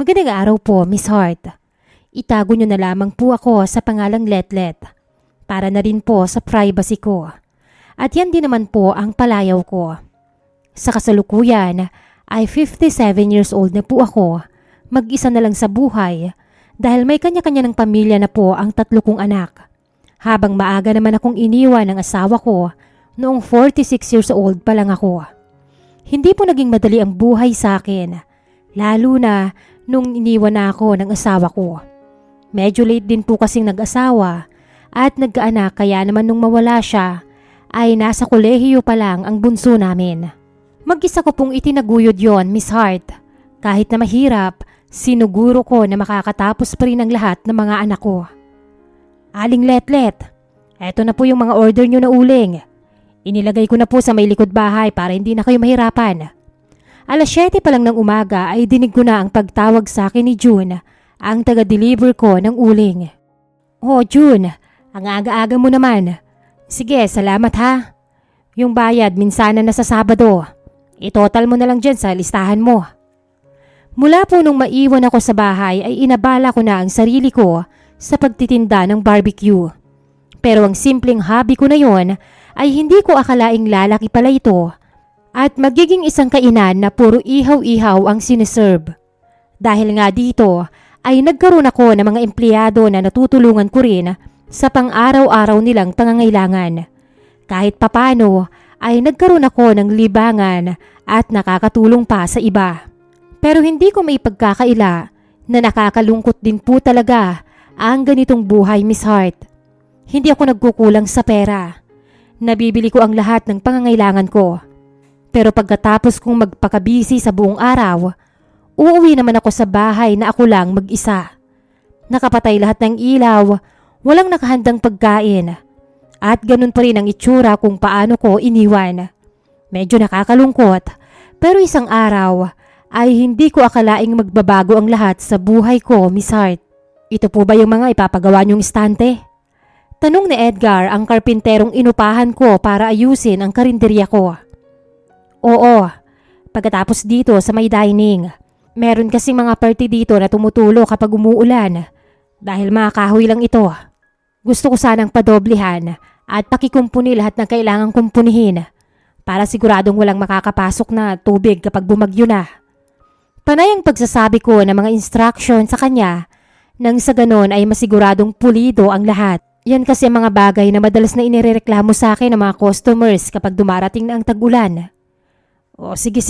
Magandang araw po, Miss Hart. Itago niyo na lamang po ako sa pangalang Letlet para na rin po sa privacy ko. At yan din naman po ang palayaw ko. Sa kasalukuyan ay 57 years old na po ako, mag-isa na lang sa buhay dahil may kanya-kanya ng pamilya na po ang 3 kong anak. Habang maaga naman akong iniwan ng asawa ko noong 46 years old pa lang ako. Hindi po naging madali ang buhay sa akin, lalo na nung iniwan na ako ng asawa ko. Medyo late din po kasing nag-asawa at nagkaanak kaya naman nung mawala siya ay nasa kolehiyo pa lang ang bunso namin. Mag-isa ko pong itinaguyod yon, Miss Hart. Kahit na mahirap, sinuguro ko na makakatapos pa rin ang lahat ng mga anak ko. Aling Letlet, eto na po yung mga order nyo na uling. Inilagay ko na po sa may likod bahay para hindi na kayo mahirapan. Alas 7 pa lang ng umaga ay dinig ko na ang pagtawag sa akin ni June, ang taga-deliver ko ng uling. Oh June, ang aga-aga mo naman. Sige, salamat ha. Yung bayad minsan na sa Sabado. I-total mo na lang dyan sa listahan mo. Mula po nung maiwan ako sa bahay ay inabala ko na ang sarili ko sa pagtitinda ng barbecue. Pero ang simpleng hobby ko na yon ay hindi ko akalaing lalaki pala ito at magiging isang kainan na puro ihaw-ihaw ang siniserve. Dahil nga dito ay nagkaroon ako ng mga empleyado na natutulungan ko rin sa pang-araw-araw nilang pangangailangan. Kahit papano ay nagkaroon ako ng libangan at nakakatulong pa sa iba. Pero hindi ko may pagkakaila na nakakalungkot din po talaga ang ganitong buhay, Miss Hart. Hindi ako nagkukulang sa pera. Nabibili ko ang lahat ng pangangailangan ko. Pero pagkatapos kong magpakabisi sa buong araw, uuwi naman ako sa bahay na ako lang mag-isa. Nakapatay lahat ng ilaw, walang nakahandang pagkain. At ganun pa rin ang itsura kung paano ko iniwan. Medyo nakakalungkot, pero isang araw ay hindi ko akalaing magbabago ang lahat sa buhay ko, Miss Hart. Ito po ba yung mga ipapagawa niyong istante? Tanong ni Edgar ang karpinterong inupahan ko para ayusin ang karinderya ko. Oo, pagkatapos dito sa may dining, meron kasing mga party dito na tumutulo kapag umuulan. Dahil mga kahoy lang ito, gusto ko sanang padoblehan at pakikumpuni lahat ng kailangang kumpunihin para siguradong walang makakapasok na tubig kapag bumagyo na. Panay ang pagsasabi ko ng mga instruction sa kanya nang sa ganon ay masiguradong pulido ang lahat. Yan kasi ang mga bagay na madalas na inirereklamo sa akin ng mga customers kapag dumarating na ang tag-ulan. O sige.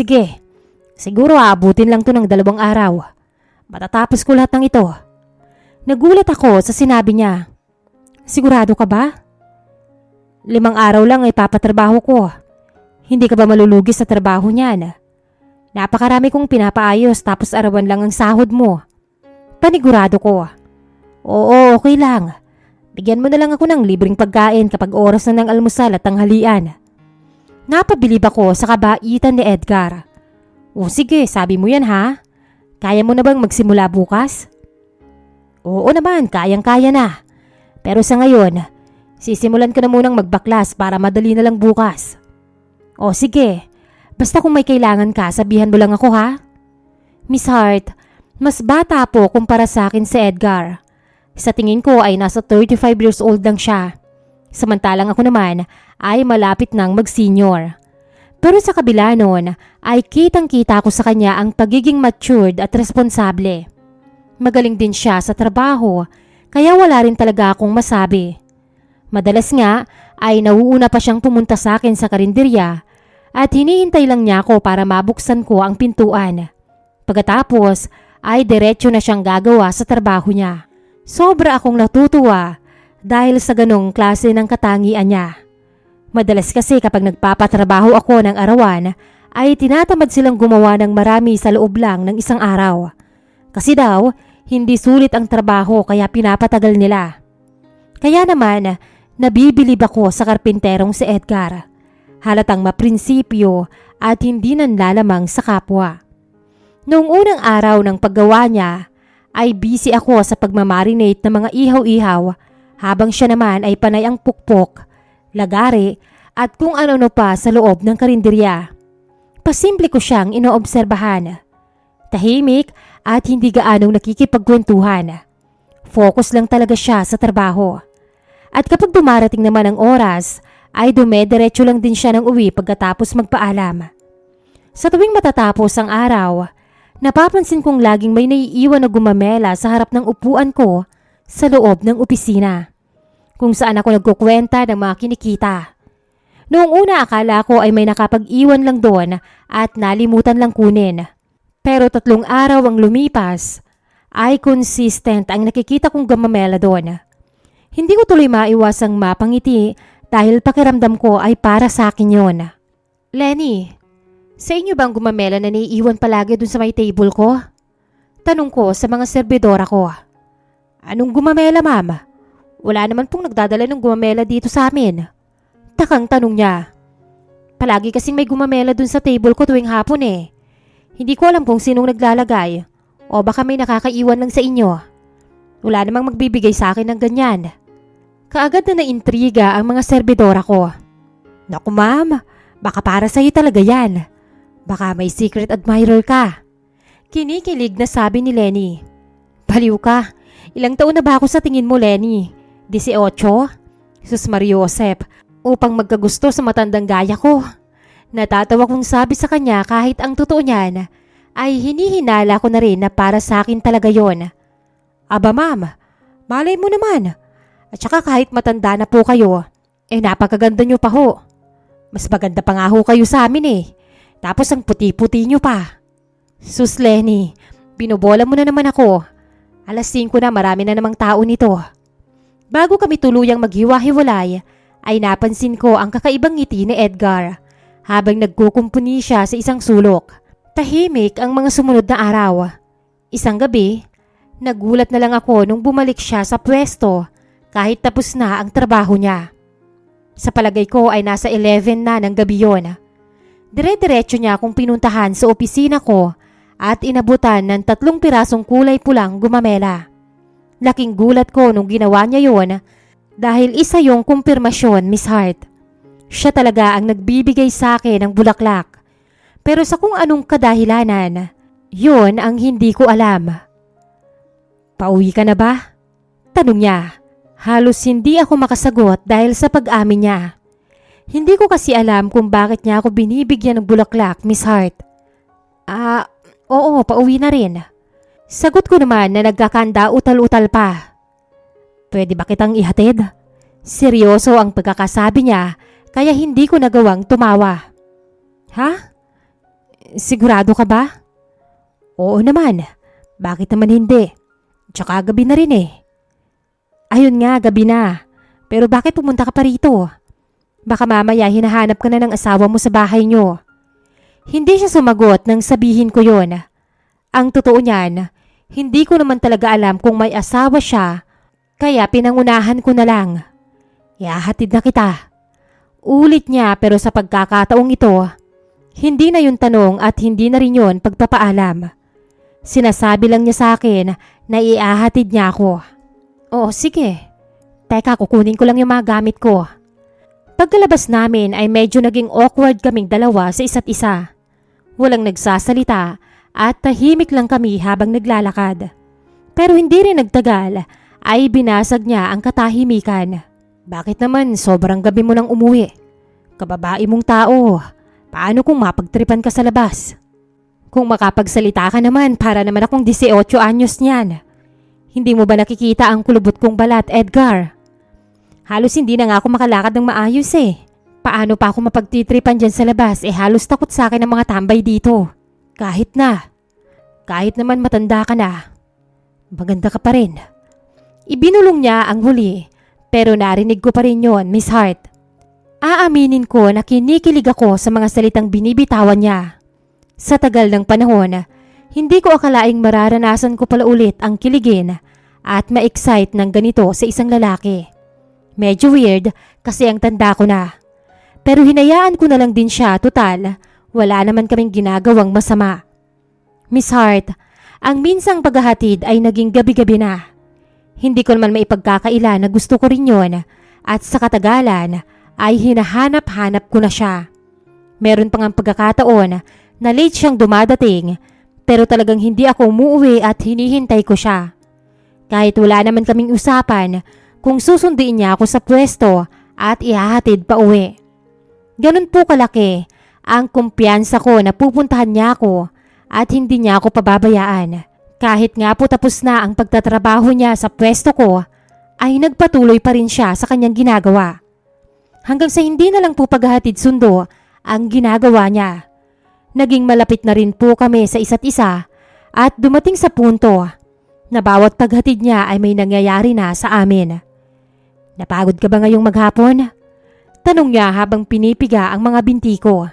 Siguro aabutin lang to ng 2 araw. Matatapos ko lahat ng ito. Nagulat ako sa sinabi niya. Sigurado ka ba? 5 araw lang ay papatrabaho ko. Hindi ka ba malulugi sa trabaho niyan? Napakarami kong pinapaayos tapos arawan lang ang sahod mo. Panigurado ko. Oo, okay lang. Bigyan mo na lang ako ng libreng pagkain kapag oras na ng almusal at tanghalian. Napabilib ako sa kabaitan ni Edgar. O sige, sabi mo yan ha? Kaya mo na bang magsimula bukas? Oo naman, kayang-kaya na. Pero sa ngayon, sisimulan ko na munang magbaklas para madali na lang bukas. O sige, basta kung may kailangan ka, sabihan mo lang ako ha? Miss Hart, mas bata po kumpara sa akin si Edgar. Sa tingin ko ay nasa 35 years old lang siya. Samantalang ako naman ay malapit nang mag-senior. Pero sa kabila nun ay kitang-kita ko sa kanya ang pagiging matured at responsable. Magaling din siya sa trabaho kaya wala rin talaga akong masabi. Madalas nga ay nauuna pa siyang pumunta sa akin sa karinderya at hinihintay lang niya ako para mabuksan ko ang pintuan. Pagkatapos ay diretso na siyang gagawa sa trabaho niya. Sobra akong natutuwa dahil sa ganong klase ng katangian niya. Madalas kasi kapag nagpapatrabaho ako ng arawan ay tinatamad silang gumawa ng marami sa loob lang ng isang araw. Kasi daw, hindi sulit ang trabaho kaya pinapatagal nila. Kaya naman, nabibilib ako sa karpinterong si Edgar. Halatang maprinsipyo at hindi nanlalamang sa kapwa. Noong unang araw ng paggawa niya, ay busy ako sa pagmamarinate ng mga ihaw-ihaw habang siya naman ay panay ang pukpok, lagari at kung ano-ano pa sa loob ng karinderya. Pasimple ko siyang inoobserbahan. Tahimik at hindi gaanong nakikipagkwentuhan. Focus lang talaga siya sa trabaho. At kapag dumarating naman ang oras, ay dumediretso lang din siya ng uwi pagkatapos magpaalam. Sa tuwing matatapos ang araw, napapansin kong laging may naiiwan na gumamela sa harap ng upuan ko sa loob ng opisina, kung saan ako nagkukwenta ng mga kinikita. Noong una akala ko ay may nakapag-iwan lang doon at nalimutan lang kunin. Pero 3 araw ang lumipas, ay consistent ang nakikita kong gumamela doon. Hindi ko tuloy maiwasang mapangiti dahil pakiramdam ko ay para sa akin yon. Lenny, sa inyo bang gumamela na naiiwan palagi dun sa may table ko? Tanong ko sa mga serbidora ko. Anong gumamela, ma'am? Wala naman pong nagdadala ng gumamela dito sa amin. Takang tanong niya. Palagi kasing may gumamela dun sa table ko tuwing hapon eh. Hindi ko alam kung sinong naglalagay o baka may nakakaiwan lang sa inyo. Wala namang magbibigay sa akin ng ganyan. Kaagad na naintriga ang mga serbidora ko. Naku ma'am, baka para sa'yo talaga yan. Baka may secret admirer ka. Kinikilig na sabi ni Lenny. Baliw ka, ilang taon na ba ako sa tingin mo, Lenny? 18? Sus Mariosep, upang magkagusto sa matandang gaya ko. Natatawa kong sabi sa kanya kahit ang totoo niyan ay hinihinala ko na rin na para sa akin talaga yon. Aba ma'am, malay mo naman. At saka kahit matanda na po kayo, napakaganda nyo pa ho. Mas maganda pa nga ho kayo sa amin eh. Tapos ang puti-puti nyo pa. Sus Lenny, binobola mo na naman ako. 5:00 na, marami na namang tao nito. Bago kami tuluyang maghiwa-hiwalay, ay napansin ko ang kakaibang ngiti ni Edgar habang nagkukumpuni siya sa isang sulok. Tahimik ang mga sumunod na araw. Isang gabi, nagulat na lang ako nung bumalik siya sa pwesto kahit tapos na ang trabaho niya. Sa palagay ko ay nasa 11 na ng gabi yon. Dire-diretso niya akong pinuntahan sa opisina ko at inabutan ng 3 pirasong kulay pulang gumamela. Laking gulat ko nung ginawa niya yon dahil isa yung kumpirmasyon, Miss Hart. Siya talaga ang nagbibigay sa akin ng bulaklak. Pero sa kung anong kadahilanan, yun ang hindi ko alam. Pauwi ka na ba? Tanong niya. Halos hindi ako makasagot dahil sa pag-amin niya. Hindi ko kasi alam kung bakit niya ako binibigyan ng bulaklak, Miss Hart. Oo, pauwi na rin. Sagot ko naman na nagkakanda utal-utal pa. Pwede ba kitang ihatid? Seryoso ang pagkakasabi niya kaya hindi ko nagawang tumawa. Ha? Sigurado ka ba? Oo naman. Bakit naman hindi? Tsaka gabi na rin eh. Ayun nga, gabi na. Pero bakit pumunta ka pa rito? Baka mamaya hinahanap ka na ng asawa mo sa bahay niyo. Hindi siya sumagot nang sabihin ko yon. Ang totoo niyan, hindi ko naman talaga alam kung may asawa siya, kaya pinangunahan ko na lang. Ihahatid na kita. Ulit niya pero sa pagkakataong ito, hindi na yun tanong at hindi na rin yun pagpapaalam. Sinasabi lang niya sa akin na ihahatid niya ako. Oo, sige. Teka, kukunin ko lang yung mga gamit ko. Pagkalabas namin ay medyo naging awkward kaming dalawa sa isa't isa. Walang nagsasalita at tahimik lang kami habang naglalakad. Pero hindi rin nagtagal ay binasag niya ang katahimikan. Bakit naman sobrang gabi mo nang umuwi? Kababae mong tao, paano kung mapagtripan ka sa labas? Kung makapagsalita ka naman para naman akong 18 anyos niyan. Hindi mo ba nakikita ang kulubot kong balat, Edgar? Halos hindi na nga ako makalakad ng maayos eh. Paano pa ako mapagtitripan dyan sa labas halos takot sa akin ang mga tambay dito. Kahit naman matanda ka na, maganda ka pa rin. Ibinulong niya ang huli pero narinig ko pa rin yon, Miss Hart. Aaminin ko na kinikilig ako sa mga salitang binibitawan niya. Sa tagal ng panahon, hindi ko akalaing mararanasan ko pala ulit ang kiligin at ma-excite ng ganito sa isang lalaki. Medyo weird kasi ang tanda ko na. Pero hinayaan ko na lang din siya, total, wala naman kaming ginagawang masama. Miss Hart, ang minsang paghahatid ay naging gabi-gabi na. Hindi ko naman maipagkakaila na gusto ko rin yon at sa katagalan ay hinahanap-hanap ko na siya. Meron pang ang pagkakataon na late siyang dumadating Pero talagang hindi ako umuwi at hinihintay ko siya. Kahit wala naman kaming usapan kung susunduin niya ako sa pwesto at ihahatid pa uwi. Ganun po kalaki ang kumpiyansa ko na pupuntahan niya ako at hindi niya ako pababayaan. Kahit nga po tapos na ang pagtatrabaho niya sa pwesto ko, ay nagpatuloy pa rin siya sa kanyang ginagawa. Hanggang sa hindi na lang po paghahatid sundo ang ginagawa niya. Naging malapit na rin po kami sa isa't isa at dumating sa punto na bawat paghatid niya ay may nangyayari na sa amin. Napagod ka ba ngayong maghapon? Tanong niya habang pinipiga ang mga binti ko.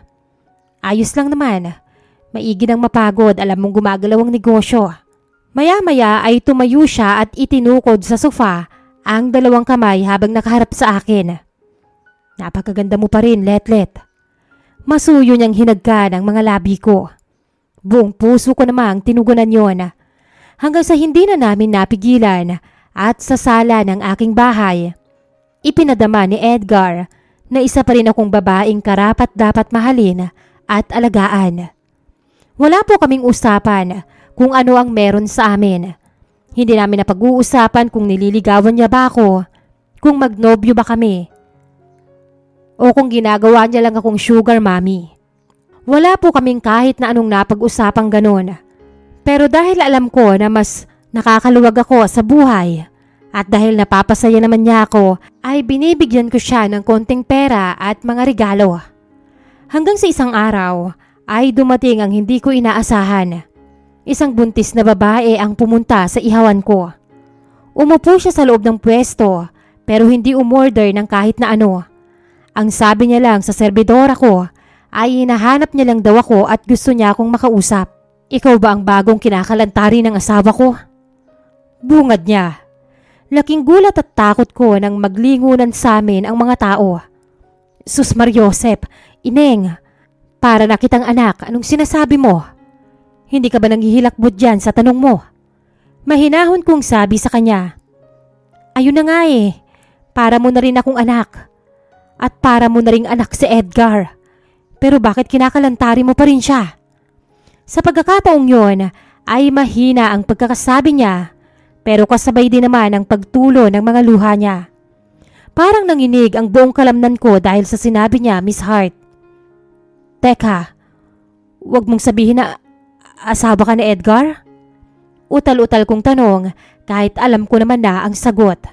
Ayos lang naman. Maigi nang mapagod, alam mong gumagalaw ang negosyo. Maya-maya ay tumayo siya at itinukod sa sofa ang dalawang kamay habang nakaharap sa akin. Napakaganda mo pa rin, Letlet. Masuyo niyang hinagkan ang mga labi ko. Buong puso ko namang tinugunan yon. Hanggang sa hindi na namin napigilan at sa sala ng aking bahay, ipinadama ni Edgar na isa pa rin akong babaeng karapat dapat mahalin at alagaan. Wala po kaming usapan kung ano ang meron sa amin. Hindi namin napag-uusapan kung nililigawan niya ba ako, kung magnobyo ba kami, o kung ginagawa niya lang akong sugar mommy. Wala po kaming kahit na anong napag-usapang ganon. Pero dahil alam ko na mas nakakaluwag ako sa buhay at dahil napapasaya naman niya ako, ay binibigyan ko siya ng konting pera at mga regalo. Hanggang sa isang araw ay dumating ang hindi ko inaasahan. Isang buntis na babae ang pumunta sa ihawan ko. Umupo siya sa loob ng pwesto pero hindi umorder ng kahit na ano. Ang sabi niya lang sa serbidora ko ay hinahanap niya lang daw ako at gusto niya akong makausap. Ikaw ba ang bagong kinakalantari ng asawa ko? Bungad niya. Laking gulat at takot ko nang maglingunan sa amin ang mga tao. Sus Mariosep, Ineng, para na kitang anak, anong sinasabi mo? Hindi ka ba nanghihilakbot dyan sa tanong mo? Mahinahon kong sabi sa kanya. Ayun na nga eh, para mo na rin akong anak. At para mo na ring anak si Edgar. Pero bakit kinakalantari mo pa rin siya? Sa pagkakataong yon ay mahina ang pagkakasabi niya, pero kasabay din naman ang pagtulo ng mga luha niya. Parang nanginig ang buong kalamnan ko dahil sa sinabi niya, Miss Hart. Teka, wag mong sabihin na asawa ka ni Edgar? Utal-utal kong tanong kahit alam ko naman na ang sagot.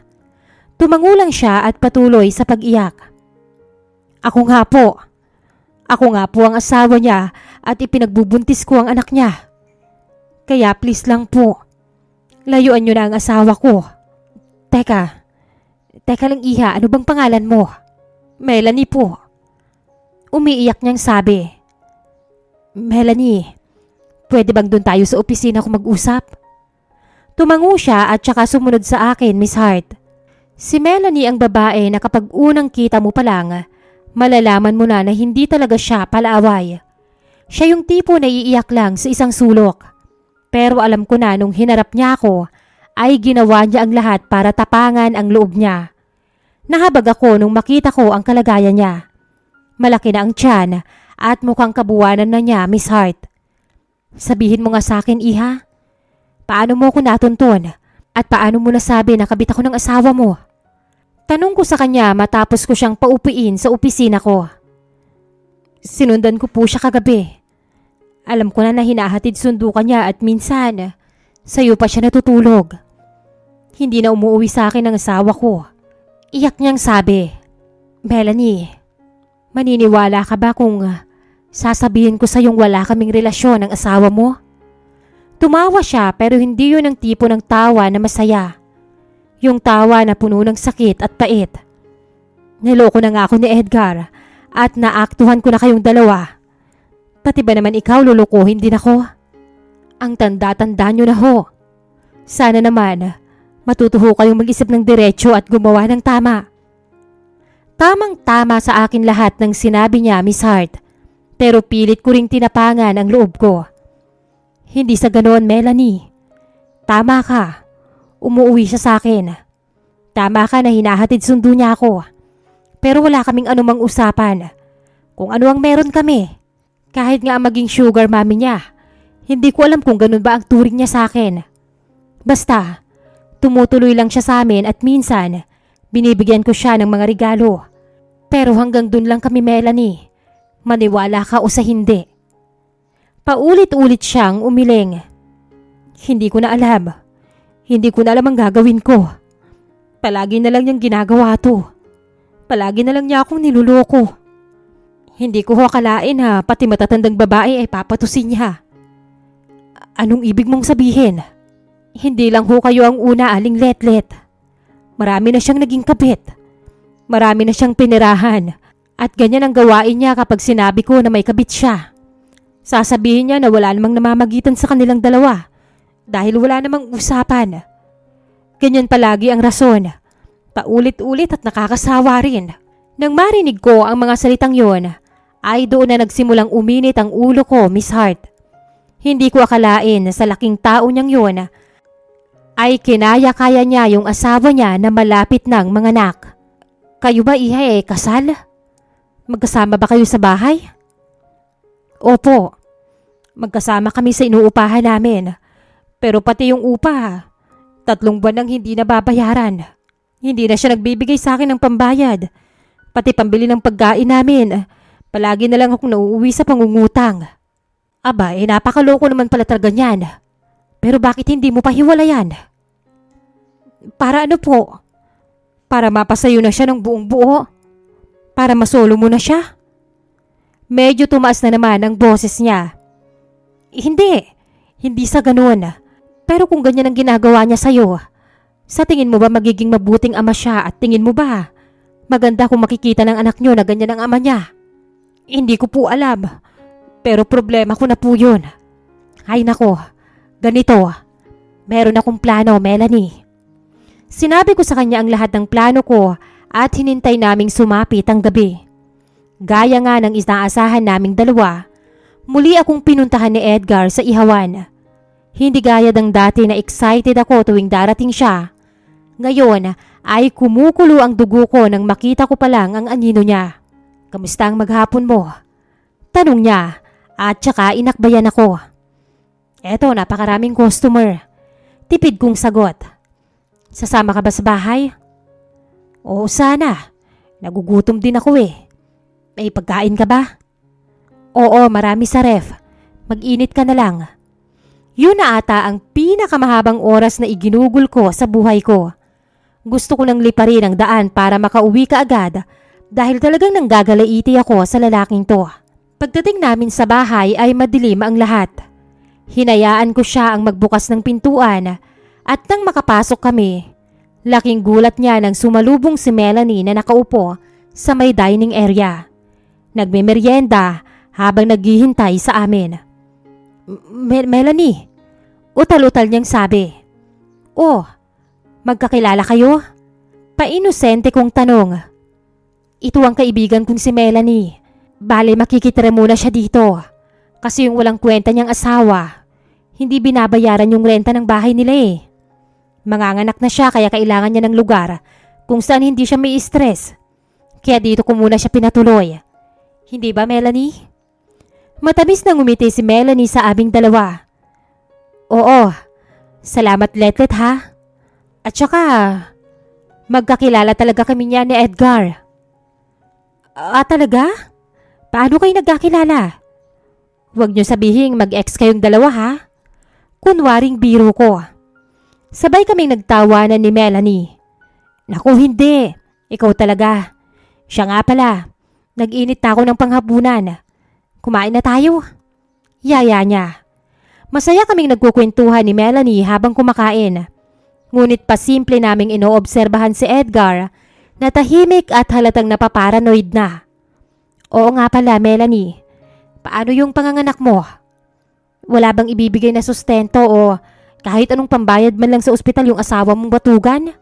Tumango lang siya at patuloy sa pag-iyak. Ako nga po ang asawa niya at ipinagbubuntis ko ang anak niya. Kaya please lang po, layuan niyo na ang asawa ko. Teka lang iha, ano bang pangalan mo? Melanie po. Umiiyak niyang sabi. Melanie, pwede bang doon tayo sa opisina ko mag-usap? Tumango siya at saka sumunod sa akin, Miss Hart. Si Melanie ang babae na kapag unang kita mo pa lang, malalaman mo na hindi talaga siya palaaway. Siya yung tipo na iiyak lang sa isang sulok. Pero alam ko na nung hinarap niya ako, ay ginawa niya ang lahat para tapangan ang loob niya. Nahabag ako nung makita ko ang kalagayan niya. Malaki na ang tiyan at mukhang kabuwanan na niya, Miss Hart. Sabihin mo nga sa akin, iha. Paano mo ako natuntun? At paano mo nasabi na kabit ako ng asawa mo? Tanong ko sa kanya matapos ko siyang paupiin sa opisina ko. Sinundan ko po siya kagabi. Alam ko na hinahatid sundo ka niya at minsan, sa'yo pa siya natutulog. Hindi na umuwi sa akin ang asawa ko. Iyak niyang sabi, Melanie, maniniwala ka ba kung sasabihin ko sa'yong wala kaming relasyon ng asawa mo? Tumawa siya pero hindi yun ang tipo ng tawa na masaya. Yung tawa na puno ng sakit at pait. Niloko na nga ako ni Edgar at naaktuhan ko na kayong dalawa. Pati ba naman ikaw lulukuhin din ako? Ang tanda-tanda nyo na ho. Sana naman matutuho kayong mag-isip ng diretso at gumawa ng tama. Tamang-tama sa akin lahat ng sinabi niya, Miss Hart. Pero pilit ko ring tinapangan ang loob ko. Hindi sa ganoon, Melanie. Tama ka. Umuwi siya sa akin. Tama ka na hinahatid sundo niya ako. Pero wala kaming anumang usapan. Kung ano ang meron kami. Kahit nga maging sugar mommy niya, Hindi ko alam kung ganun ba ang turing niya sa akin. Basta, tumutuloy lang siya sa amin at minsan, binibigyan ko siya ng mga regalo. Pero hanggang dun lang kami, Melanie. Maniwala ka o sa hindi. Paulit-ulit siyang umiling. Hindi ko na alam. Hindi ko na alam ang gagawin ko. Palagi na lang niyang ginagawa to. Palagi na lang niya akong niluloko. Hindi ko akalain na pati matatandang babae ay papatusin niya. Anong ibig mong sabihin? Hindi lang ho kayo ang una, Aling Letlet. Marami na siyang naging kabit. Marami na siyang pinirahan. At ganyan ang gawain niya kapag sinabi ko na may kabit siya. Sasabihin niya na wala namang namamagitan sa kanilang dalawa dahil wala namang usapan. Ganyan palagi ang rason. Paulit-ulit at nakakasawa rin. Nang marinig ko ang mga salitang yon, ay doon na nagsimulang uminit ang ulo ko, Miss Hart. Hindi ko akalain na sa laking tao niyang yon ay kinaya-kaya niya yung asawa niya na malapit ng mga anak. Kayo ba, Iha, kasal? Magkasama ba kayo sa bahay? Opo. Magkasama kami sa inuupahan namin. Pero pati yung upa, 3 buwan nang hindi nababayaran. Hindi na siya nagbibigay sa akin ng pambayad. Pati pambili ng pagkain namin. Palagi na lang akong nauuwi sa pangungutang. Aba, napakaloko naman pala talaga niyan. Pero bakit hindi mo pa hiwalayan? Para ano po? Para mapasayo na siya ng buong buo? Para masolo mo na siya? Medyo tumaas na naman ang boses niya. Hindi sa ganun. Pero kung ganyan ang ginagawa niya sa'yo, sa tingin mo ba magiging mabuting ama siya at tingin mo ba maganda kung makikita ng anak niyo na ganyan ang ama niya? Hindi ko po alam. Pero problema ko na po yun. Ay nako, ganito. Meron akong plano, Melanie. Sinabi ko sa kanya ang lahat ng plano ko at hinintay naming sumapit ang gabi. Gaya nga ng inaasahan naming dalawa, muli akong pinuntahan ni Edgar sa ihawan. Hindi gaya ng dati na excited ako tuwing darating siya. Ngayon ay kumukulo ang dugo ko nang makita ko pa lang ang anino niya. Kamusta ang maghapon mo? Tanong niya at saka inakbayan ako. Eto, napakaraming customer. Tipid kong sagot. Sasama ka ba sa bahay? Oo, sana. Nagugutom din ako eh. May pagkain ka ba? Oo, marami sa ref. Mag-init ka na lang. Yun na ata ang pinakamahabang oras na iginugol ko sa buhay ko. Gusto ko nang liparin ang daan para makauwi ka agad dahil talagang nanggagalaiti ako sa lalaking to. Pagdating namin sa bahay ay madilim ang lahat. Hinayaan ko siya ang magbukas ng pintuan at nang makapasok kami, laking gulat niya nang sumalubong si Melanie na nakaupo sa may dining area. Nagmemeryenda habang naghihintay sa amin. Melanie, utal-utal niyang sabi. Oh, magkakilala kayo? Painosente kong tanong. Ito ang kaibigan kong si Melanie. Bale, makikitira muna siya dito. Kasi yung walang kwenta niyang asawa, hindi binabayaran yung renta ng bahay nila eh. Manganganak na siya kaya kailangan niya ng lugar kung saan hindi siya may stress. Kaya dito ko muna siya pinatuloy. Hindi ba, Melanie? Matamis na ngumiti si Melanie sa aming dalawa. Oo, salamat Letlet ha. At saka, magkakilala talaga kami niya ni Edgar. Talaga? Paano kayo nagkakilala? Huwag niyo sabihing mag-ex kayong dalawa ha. Kunwaring biro ko. Sabay kaming nagtawanan ni Melanie. Naku, hindi. Ikaw talaga. Siya nga pala. Nag-init na ako ng panghapunan. Kumain na tayo. Yaya niya. Masaya kaming nagkukwentuhan ni Melanie habang kumakain. Ngunit pasimple naming inoobserbahan si Edgar na tahimik at halatang napaparanoid na. Oo nga pala, Melanie. Paano yung panganganak mo? Wala bang ibibigay na sustento o kahit anong pambayad man lang sa ospital yung asawa mong batugan?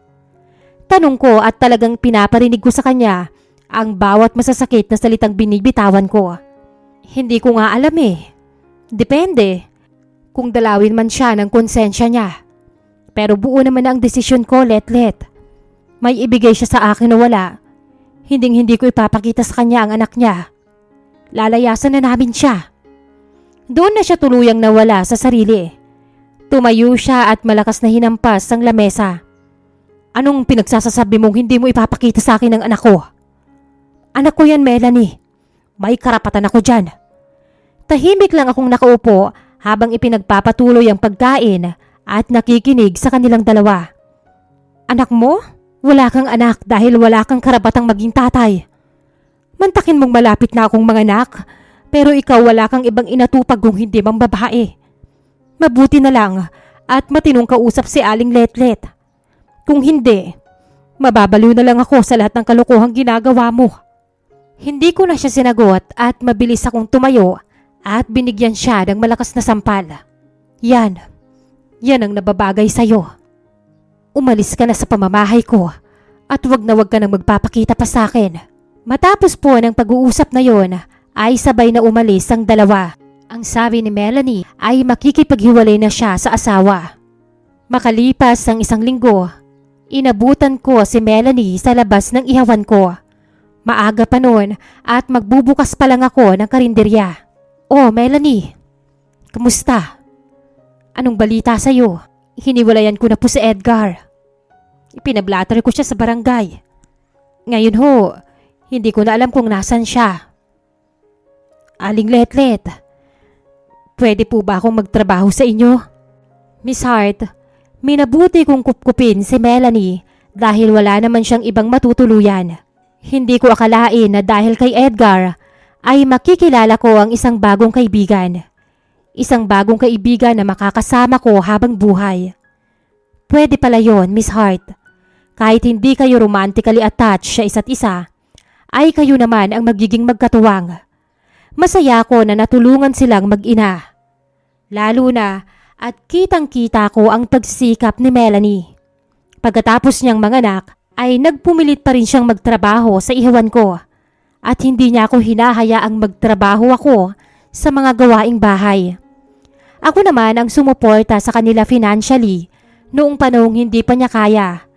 Tanong ko at talagang pinaparinig ko sa kanya ang bawat masasakit na salitang binibitawan ko. Hindi ko nga alam eh. Depende. Kung dalawin man siya ng konsensya niya. Pero buo naman ang desisyon ko, Letlet. May ibigay siya sa akin o wala. Hindi ko ipapakita sa kanya ang anak niya. Lalayasan na namin siya. Doon na siya tuluyang nawala sa sarili. Tumayo siya at malakas na hinampas ang lamesa. Anong pinagsasasabi mong hindi mo ipapakita sa akin ang anak ko? Anak ko yan, Melanie. May karapatan ako dyan. Tahimik lang akong nakaupo habang ipinagpapatuloy ang pagkain at nakikinig sa kanilang dalawa. Anak mo? Wala kang anak dahil wala kang karapatang maging tatay. Mantakin mong malapit na akong mga anak, pero ikaw wala kang ibang inatupag kung hindi mang babae. Mabuti na lang at matinong kausap si Aling Letlet. Kung hindi, mababaliw na lang ako sa lahat ng kalokohang ginagawa mo. Hindi ko na siya sinagot at mabilis akong tumayo at binigyan siya ng malakas na sampal. Yan ang nababagay sa'yo. Umalis ka na sa pamamahay ko at wag ka nang magpapakita pa sa akin. Matapos po ng pag-uusap na yon ay sabay na umalis ang dalawa. Ang sabi ni Melanie ay makikipaghiwalay na siya sa asawa. Makalipas ang 1 linggo, inabutan ko si Melanie sa labas ng ihawan ko. Maaga pa noon at magbubukas pa lang ako ng karinderya. Oh, Melanie, kamusta? Anong balita sa'yo? Hiniwalayan ko na po si Edgar. Ipinablatter ko siya sa barangay. Ngayon ho, hindi ko na alam kung nasan siya. Aling Letlet, pwede po ba akong magtrabaho sa inyo? Miss Hart, minabuti kong kupkupin si Melanie dahil wala naman siyang ibang matutuluyan. Hindi ko akalain na dahil kay Edgar ay makikilala ko ang isang bagong kaibigan. Isang bagong kaibigan na makakasama ko habang buhay. Pwede pala yon, Miss Hart. Kahit hindi kayo romantically attached sa isa't isa, ay kayo naman ang magiging magkatuwang. Masaya ko na natulungan silang mag-ina. Lalo na at kitang-kita ko ang pagsisikap ni Melanie. Pagkatapos niyang manganak, ay nagpumilit pa rin siyang magtrabaho sa ihawan ko at hindi niya ako hinahayaang magtrabaho ako sa mga gawaing bahay. Ako naman ang sumuporta sa kanila financially noong panahong hindi pa niya kaya.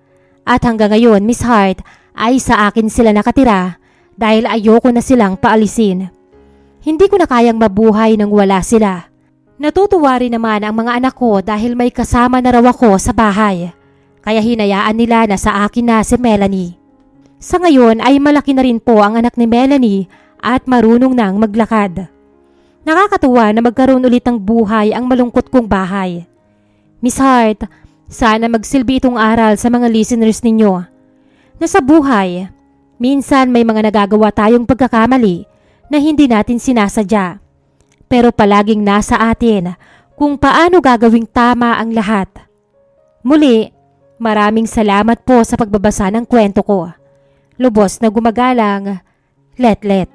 At hanggang ngayon, Miss Hart, ay sa akin sila nakatira dahil ayoko na silang paalisin. Hindi ko na kayang mabuhay nang wala sila. Natutuwa rin naman ang mga anak ko dahil may kasama na raw ako sa bahay. Kaya hinayaan nila na sa akin na si Melanie. Sa ngayon ay malaki na rin po ang anak ni Melanie at marunong nang maglakad. Nakakatuwa na magkaroon ulit ng buhay ang malungkot kong bahay. Miss Hart, sana magsilbi itong aral sa mga listeners ninyo. Na sa buhay, minsan may mga nagagawa tayong pagkakamali na hindi natin sinasadya. Pero palaging nasa atin kung paano gagawing tama ang lahat. Muli, maraming salamat po sa pagbabasa ng kwento ko. Lubos na gumagalang, Letlet.